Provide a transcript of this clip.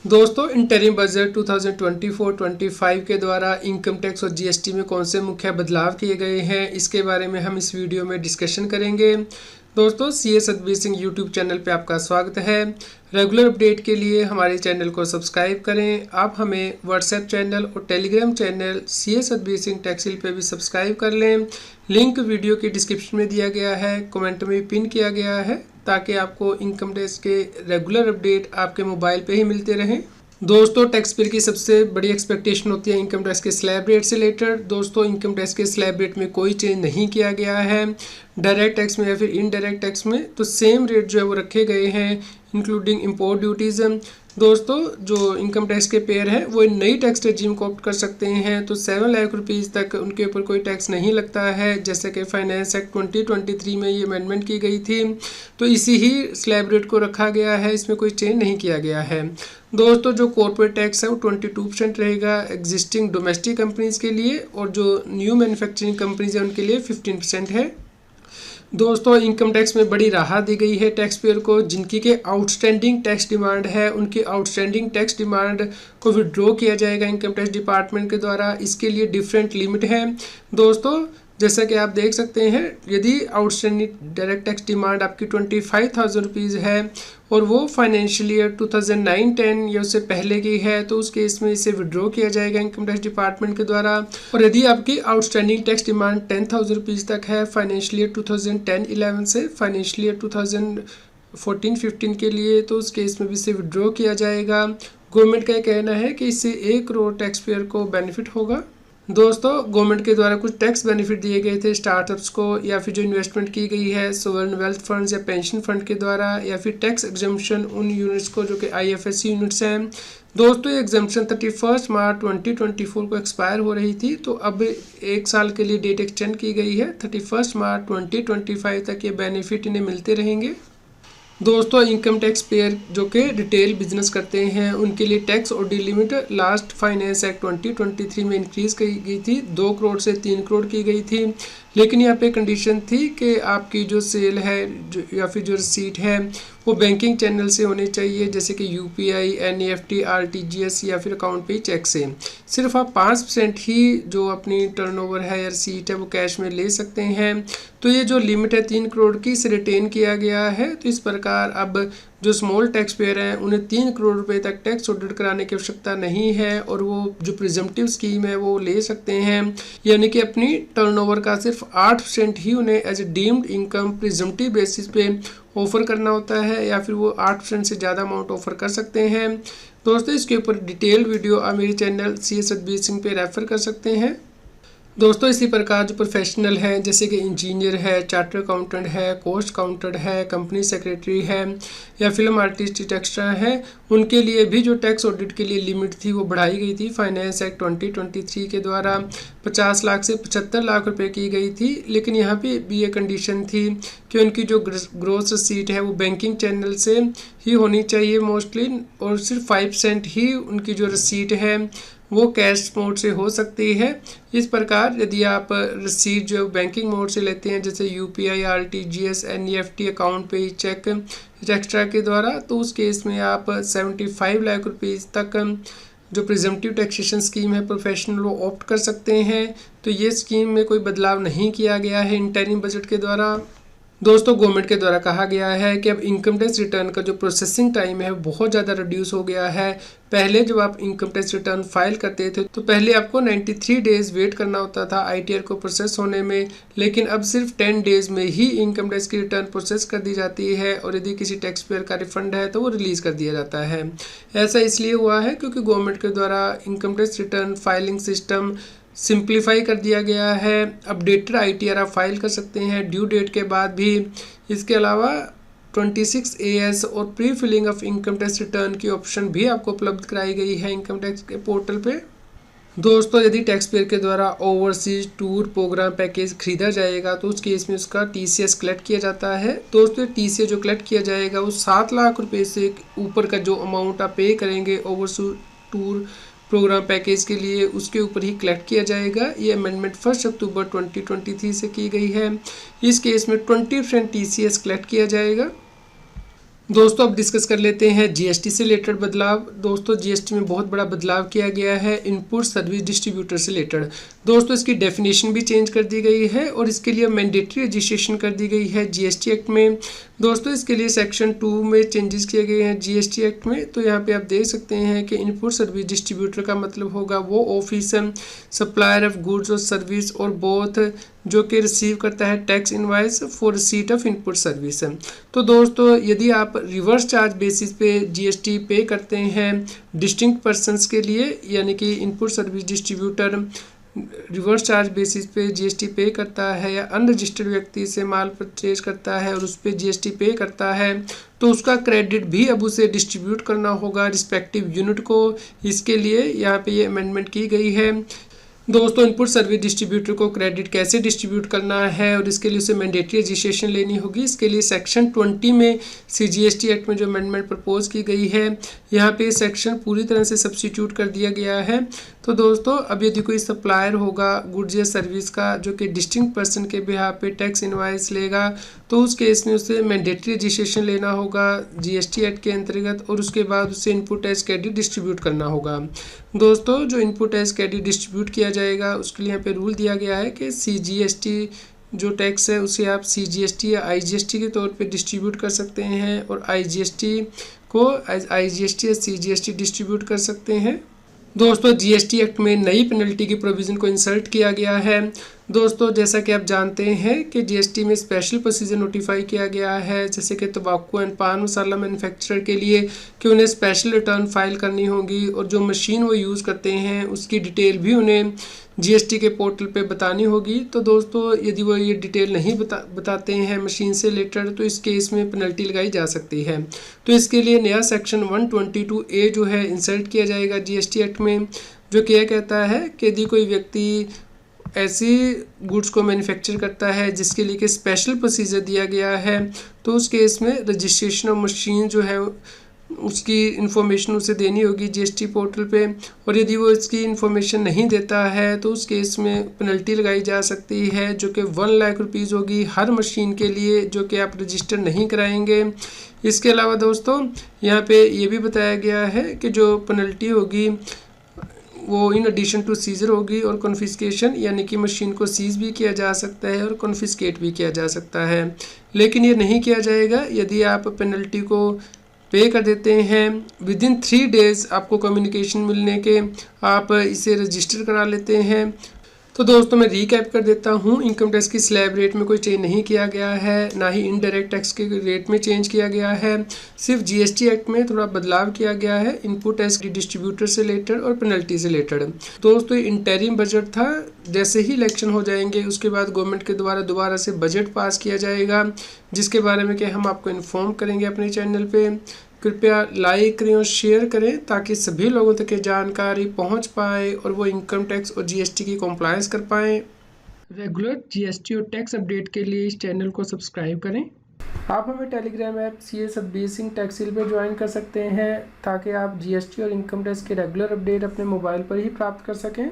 दोस्तों interim budget 2024-25 के द्वारा इनकम टैक्स और जीएसटी में कौन से मुख्य बदलाव किए गए हैं, इसके बारे में हम इस वीडियो में डिस्कशन करेंगे। दोस्तों CA Satbir Singh YouTube channel पे आपका स्वागत है। रेगुलर अपडेट के लिए हमारे चैनल को सब्सक्राइब करें। आप हमें व्हाट्सएप चैनल और Telegram channel CA Satbir Singh टैक्सिल पे भी सब्सक्राइब कर लें। लिंक वीडियो के डिस्क्रिप्शन में दिया गया है, कमेंट में पिन किया गया है, ताकि आपको इनकम टैक्स के रेगुलर अपडेट आपके मोबाइल पे ही मिलते रहें। दोस्तों टैक्स पेयर की सबसे बड़ी एक्सपेक्टेशन होती है इनकम टैक्स के स्लैब रेट से रिलेटेड। दोस्तों इनकम टैक्स के स्लैब रेट में कोई चेंज नहीं किया गया है। डायरेक्ट टैक्स में या फिर इनडायरेक्ट टैक्स में तो सेम रेट जो है वो रखे गए हैं, इंक्लूडिंग इम्पोर्ट ड्यूटीज़। दोस्तों जो इनकम टैक्स के पेयर हैं वो नई टैक्स रेजिम को ऑप्ट कर सकते हैं, तो 7 लाख रुपीज़ तक उनके ऊपर कोई टैक्स नहीं लगता है, जैसे कि फाइनेंस एक्ट 2023 में ये अमेंडमेंट की गई थी। तो इसी ही स्लैब रेट को रखा गया है, इसमें कोई चेंज नहीं किया गया है। दोस्तों जो कॉर्पोरेट टैक्स है वो 22% रहेगा एग्जिस्टिंग डोमेस्टिक कंपनीज़ के लिए, और जो न्यू मैन्युफैक्चरिंग कंपनीज है उनके लिए 15% है। दोस्तों इनकम टैक्स में बड़ी राहत दी गई है टैक्स पेयर को। जिनकी के आउटस्टैंडिंग टैक्स डिमांड है, उनकी आउटस्टैंडिंग टैक्स डिमांड को विड्रॉ किया जाएगा इनकम टैक्स डिपार्टमेंट के द्वारा। इसके लिए डिफरेंट लिमिट है। दोस्तों जैसा कि आप देख सकते हैं, यदि आउटस्टैंडिंग डायरेक्ट टैक्स डिमांड आपकी 25,000 रुपीज़ है और वो फाइनेंशियल ईयर 2009-10 या उससे पहले की है, तो उस केस में इसे विड्रॉ किया जाएगा इनकम टैक्स डिपार्टमेंट के द्वारा। और यदि आपकी आउटस्टैंडिंग टैक्स डिमांड 10,000 रुपीज़ तक है फाइनेंशियल ईयर 2010-11 से फाइनेंशियल ईयर 2014-15 के लिए, तो उस केस में भी इसे विड्रॉ किया जाएगा। गवर्नमेंट का कहना है कि इससे 1 करोड़ टैक्स पेयर को बेनिफिट होगा। दोस्तों गवर्नमेंट के द्वारा कुछ टैक्स बेनिफिट दिए गए थे स्टार्टअप्स को, या फिर जो इन्वेस्टमेंट की गई है सोवरेन वेल्थ फंड्स या पेंशन फंड के द्वारा, या फिर टैक्स एग्जम्पशन उन यूनिट्स को जो कि आईएफएससी यूनिट्स हैं। दोस्तों ये एग्जम्पशन 31 मार्च 2024 को एक्सपायर हो रही थी, तो अब 1 साल के लिए डेट एक्सटेंड की गई है। 31 मार्च 2025 तक ये बेनिफिट इन्हें मिलते रहेंगे। दोस्तों इनकम टैक्स पेयर जो कि रिटेल बिजनेस करते हैं उनके लिए tax Audi limit last finance act 2023 में इंक्रीज़ की गई थी, 2 करोड़ से 3 करोड़ की गई थी। लेकिन यहाँ पे कंडीशन थी कि आपकी जो सेल है या फिर जो रिसीट है वो बैंकिंग चैनल से होनी चाहिए, जैसे कि यूपीआई, एनईएफटी, आरटीजीएस या फिर अकाउंट पे चेक से। सिर्फ आप 5% ही जो अपनी टर्नओवर है या रिसीट है वो कैश में ले सकते हैं। तो ये जो लिमिट है 3 करोड़ की, इसे रिटेन किया गया है। तो इस प्रकार अब जो स्मॉल टैक्स पेयर हैं उन्हें 3 करोड़ रुपए तक टैक्स ऑडिट कराने की आवश्यकता नहीं है, और वो जो प्रिजम्पटिव स्कीम है वो ले सकते हैं। यानी कि अपनी टर्नओवर का सिर्फ 8% ही उन्हें as a deemed income presumptive basis पे ऑफर करना होता है, या फिर वो 8% से ज़्यादा अमाउंट ऑफर कर सकते हैं। दोस्तों इसके ऊपर डिटेल वीडियो आप मेरे चैनल सीए सतबीर सिंह पे रेफर कर सकते हैं। दोस्तों इसी प्रकार जो प्रोफेशनल हैं, जैसे कि इंजीनियर है, चार्टर अकाउंटेंट है, कॉस्ट अकाउंटेंट है, कंपनी सेक्रेटरी है, या फिल्म आर्टिस्ट एक्स्ट्रा है, उनके लिए भी जो टैक्स ऑडिट के लिए लिमिट थी वो बढ़ाई गई थी फाइनेंस एक्ट 2023 के द्वारा। 50 लाख से 75 लाख रुपए की गई थी। लेकिन यहाँ पे भी ये कंडीशन थी कि उनकी जो ग्रोस रसीट है वो बैंकिंग चैनल से ही होनी चाहिए मोस्टली, और सिर्फ 5% ही उनकी जो रसीट है वो कैश मोड से हो सकती है। इस प्रकार यदि आप रसीद जो बैंकिंग मोड से लेते हैं, जैसे यूपीआई, आरटीजीएस, एनईएफटी, अकाउंट पे चेक एक्स्ट्रा के द्वारा, तो उस केस में आप 75 लाख रुपीज़ तक जो प्रिजम्पटिव टैक्सेशन स्कीम है प्रोफेशनल वो ऑप्ट कर सकते हैं। तो ये स्कीम में कोई बदलाव नहीं किया गया है इंटरिम बजट के द्वारा। दोस्तों गवर्नमेंट के द्वारा कहा गया है कि अब इनकम टैक्स रिटर्न का जो प्रोसेसिंग टाइम है बहुत ज़्यादा रिड्यूस हो गया है। पहले जब आप इनकम टैक्स रिटर्न फाइल करते थे तो पहले आपको 93 डेज़ वेट करना होता था आईटीआर को प्रोसेस होने में, लेकिन अब सिर्फ 10 डेज़ में ही इनकम टैक्स की रिटर्न प्रोसेस कर दी जाती है, और यदि किसी टैक्स पेयर का रिफंड है तो वो रिलीज़ कर दिया जाता है। ऐसा इसलिए हुआ है क्योंकि गवर्नमेंट के द्वारा income tax return filing system simplify कर दिया गया है। अपडेटेड आईटीआर आप फाइल कर सकते हैं ड्यू डेट के बाद भी। इसके अलावा 26AS और pre filling of income tax return की ऑप्शन भी आपको उपलब्ध कराई गई है इनकम टैक्स के पोर्टल पे। दोस्तों यदि टैक्स पेयर के द्वारा ओवरसीज टूर प्रोग्राम पैकेज खरीदा जाएगा तो उस केस में उसका टीसीएस कलेक्ट किया जाता है। दोस्तों टीसीएस जो कलेक्ट किया जाएगा वो 7 लाख रुपए से ऊपर का जो अमाउंट आप पे करेंगे ओवरसीज टूर प्रोग्राम पैकेज के लिए, उसके ऊपर ही कलेक्ट किया जाएगा। ये अमेंडमेंट 1 अक्टूबर 2023 से की गई है। इस केस में 20% टीसीएस कलेक्ट किया जाएगा। दोस्तों अब डिस्कस कर लेते हैं जीएसटी से रिलेटेड बदलाव। दोस्तों जीएसटी में बहुत बड़ा बदलाव किया गया है इनपुट सर्विस डिस्ट्रीब्यूटर से रिलेटेड। दोस्तों इसकी डेफिनेशन भी चेंज कर दी गई है और इसके लिए मैंडेटरी रजिस्ट्रेशन कर दी गई है जीएसटी एक्ट में। दोस्तों इसके लिए सेक्शन 2 में चेंजेस किए गए हैं जीएसटी एक्ट में। तो यहाँ पे आप देख सकते हैं कि इनपुट सर्विस डिस्ट्रीब्यूटर का मतलब होगा वो ऑफिस सप्लायर ऑफ गुड्स और सर्विस और बोथ जो कि रिसीव करता है tax invoice for receipt of input service. तो दोस्तों यदि आप रिवर्स चार्ज बेसिस पे जीएसटी पे करते हैं डिस्टिंक्ट पर्सनस के लिए, यानी कि input service distributor reverse charge basis पे जीएसटी पे करता है या अनरजिस्टर्ड व्यक्ति से माल परचेज करता है और उस पर जीएसटी पे करता है, तो उसका क्रेडिट भी अब उसे डिस्ट्रीब्यूट करना होगा रिस्पेक्टिव यूनिट को। इसके लिए यहाँ पे ये अमेंडमेंट की गई है। दोस्तों इनपुट सर्विस डिस्ट्रीब्यूटर को क्रेडिट कैसे डिस्ट्रीब्यूट करना है और इसके लिए उसे मैंडेटरी रजिस्ट्रेशन लेनी होगी। इसके लिए सेक्शन 20 में सीजीएसटी एक्ट में जो अमेंडमेंट प्रपोज की गई है यहाँ पे सेक्शन पूरी तरह से सब्स्टिट्यूट कर दिया गया है। तो दोस्तों अब यदि कोई सप्लायर होगा गुड्स या सर्विस का जो कि डिस्टिंक्ट पर्सन के बिहाफ पे टैक्स इनवाइस लेगा, तो उस केस में उसे मैंडेटरी रजिस्ट्रेशन लेना होगा जीएसटी एक्ट के अंतर्गत और उसके बाद उसे इनपुट टैक्स क्रेडिट डिस्ट्रीब्यूट करना होगा। दोस्तों जो इनपुट टैक्स क्रेडिट डिस्ट्रीब्यूट किया जाएगा उसके लिए यहाँ पे रूल दिया गया है कि सीजीएसटी जो टैक्स है उसे आप सीजीएसटी या आईजीएसटी के तौर पे डिस्ट्रीब्यूट कर सकते हैं और आईजीएसटी को आईजीएसटी या सीजीएसटी डिस्ट्रीब्यूट कर सकते हैं। दोस्तों जीएसटी एक्ट में नई पेनल्टी की प्रोविज़न को इंसर्ट किया गया है। दोस्तों जैसा कि आप जानते हैं कि जीएसटी में स्पेशल प्रोसीजर नोटिफाई किया गया है, जैसे कि तंबाकू एंड पान मसाला मैन्युफैक्चरर के लिए कि उन्हें स्पेशल रिटर्न फाइल करनी होगी और जो मशीन वो यूज़ करते हैं उसकी डिटेल भी उन्हें जीएसटी के पोर्टल पे बतानी होगी। तो दोस्तों यदि वो ये डिटेल नहीं बताते हैं मशीन से रिलेटेड तो इस केस में पेनल्टी लगाई जा सकती है। तो इसके लिए नया सेक्शन 122A जो है इंसर्ट किया जाएगा जीएसटी एक्ट में, जो कि यह कहता है कि यदि कोई व्यक्ति ऐसी गुड्स को मैन्युफैक्चर करता है जिसके लिए कि स्पेशल प्रोसीजर दिया गया है, तो उस केस में रजिस्ट्रेशन ऑफ मशीन जो है उसकी इन्फॉर्मेशन उसे देनी होगी जीएसटी पोर्टल पे, और यदि वो इसकी इन्फॉर्मेशन नहीं देता है तो उस केस में पेनल्टी लगाई जा सकती है जो कि 1 लाख रुपीज़ होगी हर मशीन के लिए जो कि आप रजिस्टर नहीं कराएंगे। इसके अलावा दोस्तों यहाँ पे ये भी बताया गया है कि जो पेनल्टी होगी वो इन एडिशन टू सीजर होगी और कॉन्फिस्केशन, यानी कि मशीन को सीज भी किया जा सकता है और कॉन्फिस्केट भी किया जा सकता है। लेकिन ये नहीं किया जाएगा यदि आप पेनल्टी को पे कर देते हैं विदिन 3 डेज़ आपको कम्युनिकेशन मिलने के आप इसे रजिस्टर करा लेते हैं। तो दोस्तों मैं रीकैप कर देता हूँ, इनकम टैक्स की स्लैब रेट में कोई चेंज नहीं किया गया है, ना ही इनडायरेक्ट टैक्स के रेट में चेंज किया गया है। सिर्फ जीएसटी एक्ट में थोड़ा बदलाव किया गया है इनपुट टैक्स डिस्ट्रीब्यूटर से रिलेटेड और पेनल्टी से रिलेटेड। दोस्तों इंटरिम बजट था, जैसे ही इलेक्शन हो जाएंगे उसके बाद गवर्नमेंट के द्वारा दोबारा से बजट पास किया जाएगा, जिसके बारे में कि हम आपको इन्फॉर्म करेंगे अपने चैनल पे। कृपया लाइक करें और शेयर करें ताकि सभी लोगों तक ये जानकारी पहुंच पाए और वो इनकम टैक्स और जीएसटी की कॉम्प्लायंस कर पाएँ। रेगुलर जीएसटी और टैक्स अपडेट के लिए इस चैनल को सब्सक्राइब करें। आप हमें Telegram app CS Satbir Singh टैक्सील पर ज्वाइन कर सकते हैं ताकि आप जीएसटी और इनकम टैक्स के रेगुलर अपडेट अपने मोबाइल पर ही प्राप्त कर सकें।